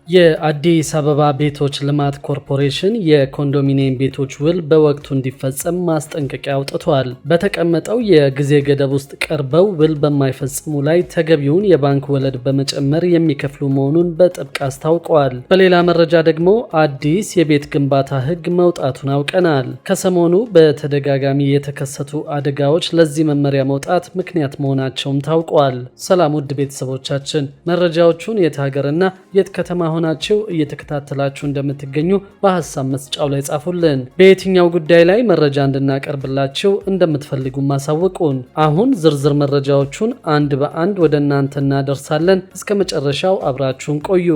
የአዲስ አበባ ቤቶች ልማት ኮርፖሬሽን የኮንዶሚኒየም ቤቶች ውል በወቅቱ እንዲፈጸም ማስጠንቀቂያ አውጥቷል። በተቀመጠው የጊዜ ገደብ ውስጥ ቀርበው ውል በማይፈጽሙ ላይ ተገቢውን የባንክ ወለድ በመጨመር የሚከፍሉ መሆኑን በጥብቅ አስታውቀዋል። በሌላ መረጃ ደግሞ አዲስ የቤት ግንባታ ሕግ መውጣቱን አውቀናል። ከሰሞኑ በተደጋጋሚ የተከሰቱ አደጋዎች ለዚህ መመሪያ መውጣት ምክንያት መሆናቸውም ታውቋል። ሰላም ውድ ቤተሰቦቻችን፣ መረጃዎቹን የት ሀገርና የት ከተማ ሆናችሁ እየተከታተላችሁ እንደምትገኙ በሐሳብ መስጫው ላይ ጻፉልን። በየትኛው ጉዳይ ላይ መረጃ እንድናቀርብላችሁ እንደምትፈልጉ ማሳውቁን። አሁን ዝርዝር መረጃዎቹን አንድ በአንድ ወደ እናንተ እናደርሳለን። እስከ መጨረሻው አብራችሁን ቆዩ።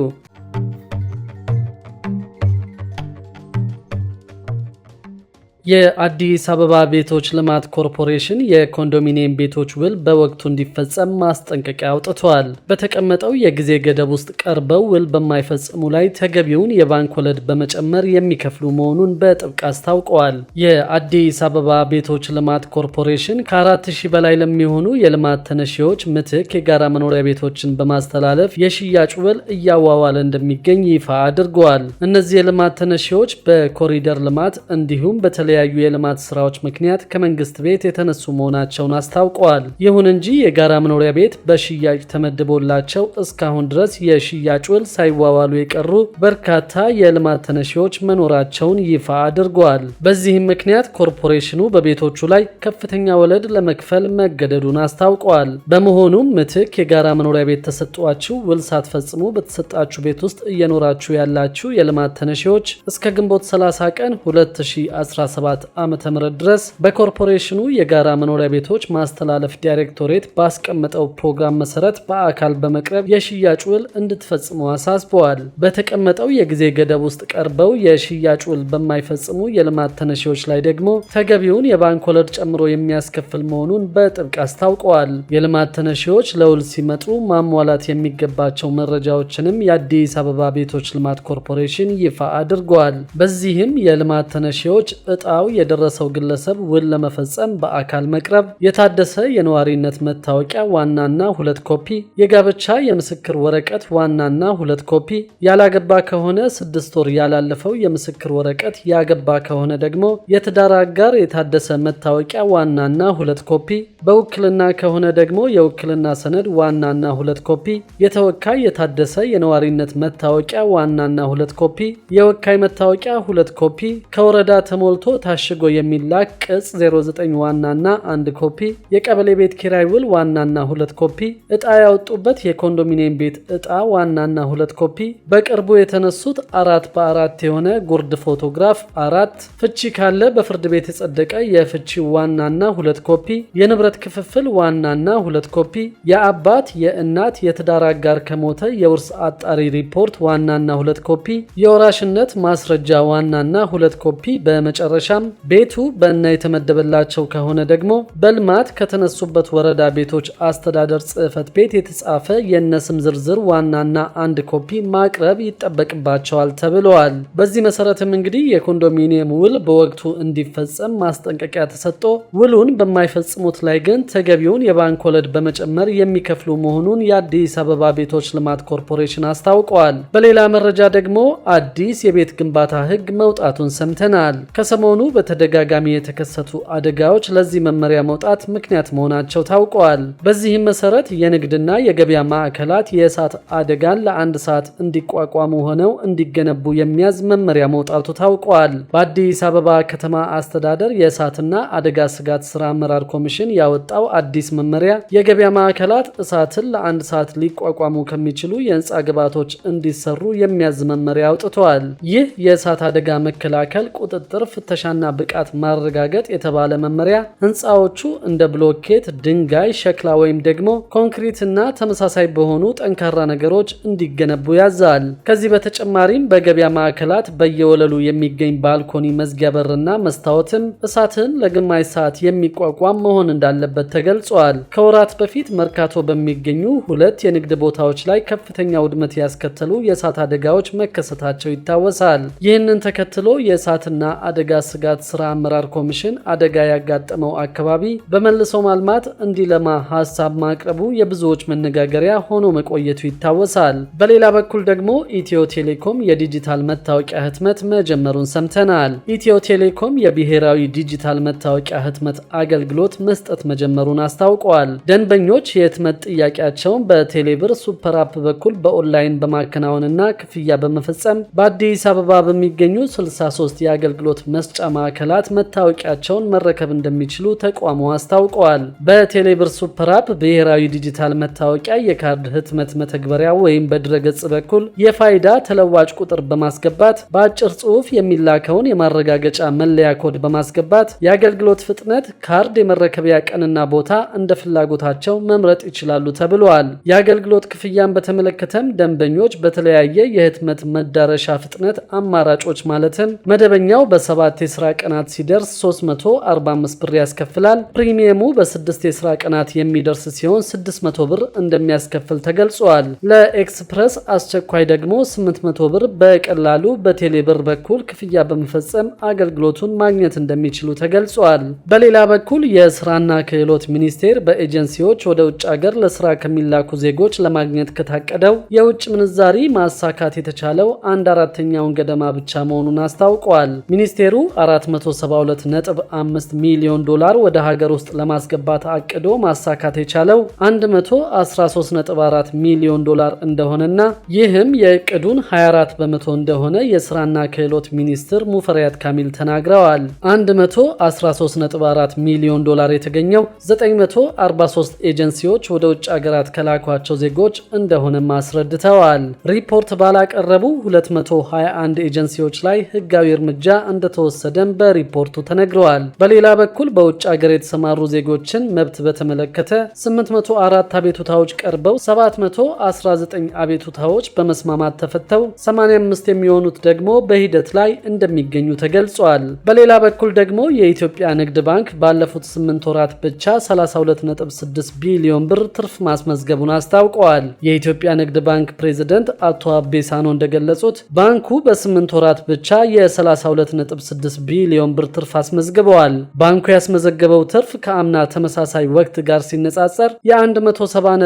የአዲስ አበባ ቤቶች ልማት ኮርፖሬሽን የኮንዶሚኒየም ቤቶች ውል በወቅቱ እንዲፈጸም ማስጠንቀቂያ አውጥቷል። በተቀመጠው የጊዜ ገደብ ውስጥ ቀርበው ውል በማይፈጽሙ ላይ ተገቢውን የባንክ ወለድ በመጨመር የሚከፍሉ መሆኑን በጥብቅ አስታውቀዋል። የአዲስ አበባ ቤቶች ልማት ኮርፖሬሽን ከ4000 በላይ ለሚሆኑ የልማት ተነሺዎች ምትክ የጋራ መኖሪያ ቤቶችን በማስተላለፍ የሽያጭ ውል እያዋዋለ እንደሚገኝ ይፋ አድርገዋል። እነዚህ የልማት ተነሺዎች በኮሪደር ልማት እንዲሁም በተለያዩ የልማት ስራዎች ምክንያት ከመንግስት ቤት የተነሱ መሆናቸውን አስታውቀዋል። ይሁን እንጂ የጋራ መኖሪያ ቤት በሽያጭ ተመድቦላቸው እስካሁን ድረስ የሽያጭ ውል ሳይዋዋሉ የቀሩ በርካታ የልማት ተነሺዎች መኖራቸውን ይፋ አድርገዋል። በዚህም ምክንያት ኮርፖሬሽኑ በቤቶቹ ላይ ከፍተኛ ወለድ ለመክፈል መገደዱን አስታውቀዋል። በመሆኑም ምትክ የጋራ መኖሪያ ቤት ተሰጧችሁ ውል ሳትፈጽሙ በተሰጣችሁ ቤት ውስጥ እየኖራችሁ ያላችሁ የልማት ተነሺዎች እስከ ግንቦት 30 ቀን 2017 ዓመተ ምህረት ድረስ በኮርፖሬሽኑ የጋራ መኖሪያ ቤቶች ማስተላለፍ ዳይሬክቶሬት ባስቀመጠው ፕሮግራም መሰረት በአካል በመቅረብ የሽያጭ ውል እንድትፈጽሙ አሳስበዋል። በተቀመጠው የጊዜ ገደብ ውስጥ ቀርበው የሽያጭ ውል በማይፈጽሙ የልማት ተነሺዎች ላይ ደግሞ ተገቢውን የባንክ ወለድ ጨምሮ የሚያስከፍል መሆኑን በጥብቅ አስታውቀዋል። የልማት ተነሺዎች ለውል ሲመጡ ማሟላት የሚገባቸው መረጃዎችንም የአዲስ አበባ ቤቶች ልማት ኮርፖሬሽን ይፋ አድርገዋል። በዚህም የልማት ተነሺዎች እጣው የደረሰው ግለሰብ ውል ለመፈጸም በአካል መቅረብ፣ የታደሰ የነዋሪነት መታወቂያ ዋናና 2 ኮፒ፣ የጋብቻ የምስክር ወረቀት ዋናና 2 ኮፒ፣ ያላገባ ከሆነ 6 ወር ያላለፈው የምስክር ወረቀት፣ ያገባ ከሆነ ደግሞ የትዳር አጋር የታደሰ መታወቂያ ዋናና 2 ኮፒ፣ በውክልና ከሆነ ደግሞ የውክልና ሰነድ ዋናና 2 ኮፒ፣ የተወካይ የታደሰ የነዋሪነት መታወቂያ ዋናና 2 ኮፒ፣ የወካይ መታወቂያ 2 ኮፒ፣ ከወረዳ ተሞልቶ ታሽጎ የሚላክ ቅጽ 09 ዋናና 1 ኮፒ፣ የቀበሌ ቤት ኪራይ ውል ዋናና 2 ኮፒ፣ እጣ ያወጡበት የኮንዶሚኒየም ቤት እጣ ዋናና 2 ኮፒ፣ በቅርቡ የተነሱት 4x4 የሆነ ጉርድ ፎቶግራፍ 4፣ ፍቺ ካለ በፍርድ ቤት የጸደቀ የፍቺ ዋናና 2 ኮፒ፣ የንብረት ክፍፍል ዋናና 2 ኮፒ፣ የአባት የእናት የትዳር አጋር ከሞተ የውርስ አጣሪ ሪፖርት ዋናና 2 ኮፒ፣ የወራሽነት ማስረጃ ዋናና 2 ኮፒ፣ በመጨረሻም ቤቱ በእና የተመደበላቸው ከሆነ ደግሞ በልማት ከተነሱበት ወረዳ ቤቶች አስተዳደር ጽሕፈት ቤት የተጻፈ የነስም ዝርዝር ዋናና 1 ኮፒ ማቅረብ ይጠበቅባቸዋል ተብለዋል። በዚህ መሰረትም እንግዲህ የኮንዶሚኒየም ውል በወቅቱ እንዲፈጸም ማስጠንቀቂያ ተሰጥቶ ውሉን በማይፈጽሙት ላይ ግን ተገቢውን የባንክ ወለድ በመጨመር የሚከፍሉ መሆኑን የአዲስ አበባ ቤቶች ልማት ኮርፖሬሽን አስታውቀዋል። በሌላ መረጃ ደግሞ አዲስ የቤት ግንባታ ሕግ መውጣቱን ሰምተናል። ከሰሞኑ በተደጋጋሚ የተከሰቱ አደጋዎች ለዚህ መመሪያ መውጣት ምክንያት መሆናቸው ታውቀዋል። በዚህም መሰረት የንግድና የገበያ ማዕከላት የእሳት አደጋን ለ1 ሰዓት እንዲቋቋሙ ሆነው እንዲገነቡ የሚያዝ መመሪያ መውጣቱ ታውቀዋል። በአዲስ አበባ ከተማ አስተዳደር የእሳትና አደጋ ስጋት ስራ አመራር ኮሚሽን ያወጣው አዲስ መመሪያ የገበያ ማዕከላት እሳትን ለ1 ሰዓት ሊቋቋሙ ከሚችሉ የህንፃ ግብዓቶች እንዲሰሩ የሚያዝ መመሪያ አውጥተዋል። ይህ የእሳት አደጋ መከላከል ቁጥጥር ፍተሻና ብቃት ማረጋገጥ የተባለ መመሪያ ህንፃዎቹ እንደ ብሎኬት፣ ድንጋይ፣ ሸክላ ወይም ደግሞ ኮንክሪትና ተመሳሳይ በሆኑ ጠንካራ ነገሮች እንዲገነቡ ያዛል። ከዚህ በተጨማሪም በገበያ ማዕከላት በየወለሉ የሚገኝ ባልኮኒ መዝጊያ በርና መስታወትም እሳትን ለግማሽ ሰዓት የሚቋቋም መሆን እንዳለበት ተገልጿል። ከወራት በፊት መርካቶ በሚገኙ 2 የንግድ ቦታዎች ላይ ከፍተኛ ውድመት ያስከተሉ የእሳት አደጋዎች መከሰታቸው ይታወሳል። ይህንን ተከትሎ የእሳትና አደጋ ስጋት ስራ አመራር ኮሚሽን አደጋ ያጋጠመው አካባቢ በመልሶ ማልማት እንዲለማ ሐሳብ ማቅረቡ የብዙዎች መነጋገሪያ ሆኖ መቆየቱ ይታወሳል። በሌላ በኩል ደግሞ ኢትዮ ቴሌኮም የዲጂታል መታወቂያ ህትመት መጀመሩን ሰምተናል። ኢትዮ ቴሌኮም የብሔራዊ ዲጂታል መታወቂያ ህትመት አገልግሎት መስጠት መጀመሩን አስታውቋል። ደንበኞች የህትመት ጥያቄያቸውን በቴሌብር ሱፐር አፕ በኩል በኦንላይን በማከናወንና ክፍያ በመፈጸም በአዲስ አበባ በሚገኙ 63 የአገልግሎት መስጫ ማዕከላት መታወቂያቸውን መረከብ እንደሚችሉ ተቋሙ አስታውቀዋል። በቴሌብር ሱፐር አፕ ብሔራዊ ዲጂታል መታወቂያ የካርድ ህትመት መተግበሪያ ወይም በድረገጽ በኩል የፋይዳ ተለዋጭ ቁጥር በማስገባት በአጭር ጽሑፍ የሚላከውን የማረጋገጫ መለያ ኮድ በማስገባት የአገልግሎት ፍጥነት፣ ካርድ የመረከቢያ ቀንና ቦታ እንደ ፍላጎታቸው መምረጥ ይችላሉ ተብሏል። የአገልግሎት ክፍያን በተመለከተም ደንበኞች በተለያየ የህትመት መዳረሻ ፍጥነት አማራጮች ማለትም መደበኛው በ7 የስራ ቀናት ሲደርስ 345 ብር ያስከፍላል። ፕሪሚየሙ በ6 የስራ ቀናት የሚደርስ ሲሆን 600 ብር እንደሚያስከፍል ተገልጿል። ለኤክስፕረስ አስቸኳይ ደግሞ 800 ብር በቀላሉ በቴሌብር በኩል ክፍያ በመፈጸም አገልግሎቱን ማግኘት እንደሚችሉ ተገልጿል። በሌላ በኩል የስራና ክህሎት ሚኒስቴር በኤጀንሲዎች ወደ ውጭ ሀገር ለስራ ከሚላኩ ዜጎች ለማግኘት ከታቀደው የውጭ ምንዛሪ ማሳካት የተቻለው 1/4ኛውን ገደማ ብቻ መሆኑን አስታውቋል። ሚኒስቴሩ 472.5 ሚሊዮን ዶላር ወደ ሀገር ውስጥ ለማስገባት አቅዶ ማሳካት የቻለው 113.4 ሚሊዮን ዶላር እንደሆነና ይህም የእቅዱን 24 በመቶ እንደሆነ የስራና ክህሎት ሚኒስትር ሙፈሪያት ካሚል ተናግረዋል። 113.4 ሚሊዮን ዶላር የተገኘው 943 ኤጀንሲዎች ወደ ውጭ ሀገራት ከላኳቸው ዜጎች እንደሆነም አስረድተዋል። ሪፖርት ባላቀረቡ 221 ኤጀንሲዎች ላይ ህጋዊ እርምጃ እንደተወሰደም በሪፖርቱ ተነግረዋል። በሌላ በኩል በውጭ ሀገር የተሰማሩ ዜጎችን መብት በተመለከተ 804 አቤቱታዎች ቀርበው 719 አቤቱታዎች በመስማማት ተፈተው 85 የሚሆኑት ደግሞ በሂደት ላይ እንደሚገኙ ተገልጿል። በሌላ በኩል ደግሞ የኢትዮጵያ ንግድ ባንክ ባለፉት 8 ወራት ብቻ 32.6 ቢሊዮን ብር ትርፍ ማስመዝገቡን አስታውቀዋል። የኢትዮጵያ ንግድ ባንክ ፕሬዝዳንት አቶ አቤ ሳኖ እንደገለጹት ባንኩ በ8 ወራት ብቻ የ32.6 ቢሊዮን ብር ትርፍ አስመዝግበዋል። ባንኩ ያስመዘገበው ትርፍ ከአምና ተመሳሳይ ወቅት ጋር ሲነጻጸር የ170.5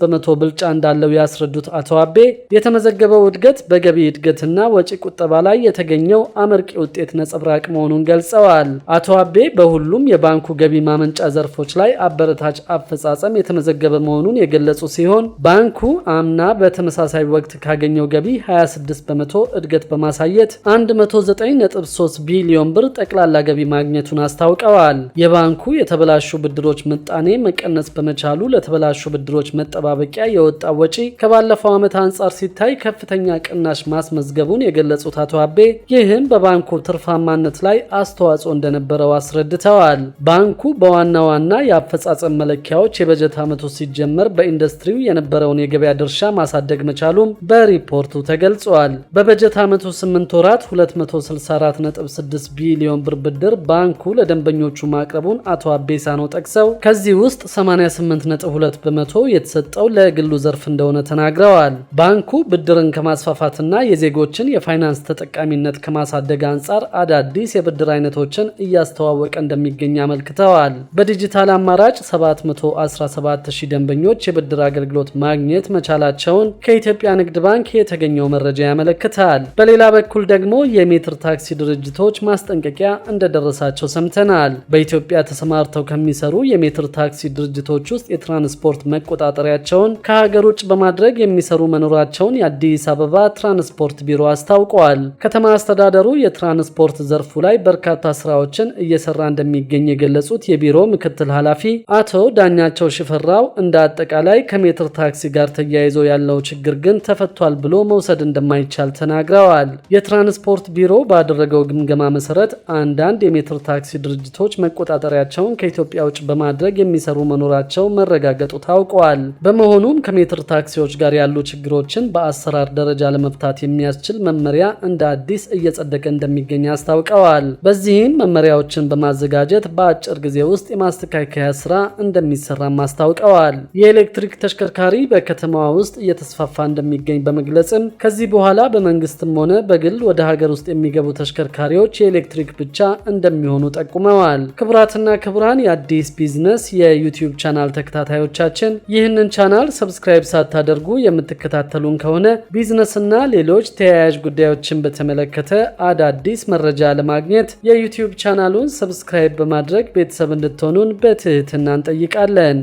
በመቶ ብልጫ እንዳለው ያስረዱት አቶ አቤ የተመዘገበው እድገት በገቢ እድገትና ወጪ ቁጠባ ላይ የተገኘው አመርቂ ውጤት ነጸብራቅ መሆኑን ገልጸዋል። አቶ አቤ በሁሉም የባንኩ ገቢ ማመንጫ ዘርፎች ላይ አበረታች አፈጻጸም የተመዘገበ መሆኑን የገለጹ ሲሆን ባንኩ አምና በተመሳሳይ ወቅት ካገኘው ገቢ 26 በመቶ እድገት በማሳየት 109.3 ቢሊዮን ብር ጠቅላላ ገቢ ማግኘቱን አስታውቀዋል። የባንኩ የተበላሹ ብድሮች ምጣኔ መቀነስ በመቻሉ ለተበላሹ ብድሮች መጠባበቂያ የወጣ ወጪ ከባለፈው ዓመት አንጻር ሲታይ ከፍተኛ ቅናሽ ማስመዝገቡን የገለጹት አቶ አቤ ይህም በባንኩ ትርፋማነት ላይ አስተዋጽኦ እንደነበረው አስረድተዋል። ባንኩ በዋና ዋና የአፈጻጸም መለኪያዎች የበጀት ዓመቱ ሲጀመር በኢንዱስትሪው የነበረውን የገበያ ድርሻ ማሳደግ መቻሉም በሪፖርቱ ተገልጿል። በበጀት ዓመቱ 8 ወራት 264.6 ቢሊዮን ብር ብድር ባንኩ ለደንበኞቹ ማቅረቡን አቶ አቤ ሳኖ ጠቅሰው ከዚህ ውስጥ 88.2 በመቶ የተሰጠው ለግሉ ዘርፍ እንደሆነ ተናግረዋል። ባንኩ ብድርን ከማስፋፋትና የዜጎችን የፋይናንስ ተጠቃሚነት ከማሳደግ አንጻር አዳዲስ የብድር አይነቶችን እያስተዋወቀ እንደሚገኝ አመልክተዋል። በዲጂታል አማራጭ 717,000 ደንበኞች የብድር አገልግሎት ማግኘት መቻላቸውን ከኢትዮጵያ ንግድ ባንክ የተገኘው መረጃ ያመለክታል። በሌላ በኩል ደግሞ የሜትር ታክሲ ድርጅቶች ማስጠንቀቂያ እንደደረሳቸው ሰምተናል። በኢትዮጵያ ተሰማርተው ከሚሰሩ የሜትር ታክሲ ድርጅቶች ውስጥ የትራንስፖርት መቆጣጠሪያቸውን ከሀገር ውጭ በማድረግ የሚሰሩ መኖራቸውን የአዲስ አበባ ትራንስፖርት ቢሮ አስታውቋል። ከተማ አስተዳደሩ የትራንስፖርት ዘርፉ ላይ በርካታ ስራዎችን እየሰራ እንደሚገኝ የገለጹት የቢሮ ምክትል ኃላፊ አቶ ዳኛቸው ሽፈራው እንደ አጠቃላይ ከሜትር ታክሲ ጋር ተያይዞ ያለው ችግር ግን ተፈቷል ብሎ መውሰድ እንደማይቻል ተናግረዋል። የትራንስፖርት ቢሮ ባደረገው ግምገማ መሰረት አንዳንድ የሜትር ታክሲ ድርጅቶች መቆጣጠሪያቸውን ከኢትዮጵያ ውጭ በማድረግ የሚሰሩ መኖራቸው መረጋገጡ ታውቋል። በመሆኑም ከሜትር ታክሲዎች ጋር ያሉ ችግሮችን በአሰራር ደረጃ ለመፍታት የሚያስችል መመሪያ እንደ አዲስ እየጸደቀ እንደሚገኝ አስታውቀዋል። በዚህም መመሪያዎችን በማዘጋጀት በአጭር ጊዜ ውስጥ የማስተካከያ ስራ እንደሚሰራም አስታውቀዋል። የኤሌክትሪክ ተሽከርካሪ በከተማዋ ውስጥ እየተስፋፋ እንደሚገኝ በመግለጽም ከዚህ በኋላ በመንግስትም ሆነ በግል ወደ ሀገር ውስጥ የሚገቡ ተሽከርካሪዎች ተሽከርካሪዎች የኤሌክትሪክ ብቻ እንደሚሆኑ ጠቁመዋል። ክቡራትና ክቡራን የአዲስ ቢዝነስ የዩቲዩብ ቻናል ተከታታዮቻችን ይህንን ቻናል ሰብስክራይብ ሳታደርጉ የምትከታተሉን ከሆነ ቢዝነስና ሌሎች ተያያዥ ጉዳዮችን በተመለከተ አዳዲስ መረጃ ለማግኘት የዩቲዩብ ቻናሉን ሰብስክራይብ በማድረግ ቤተሰብ እንድትሆኑን በትህትና እንጠይቃለን።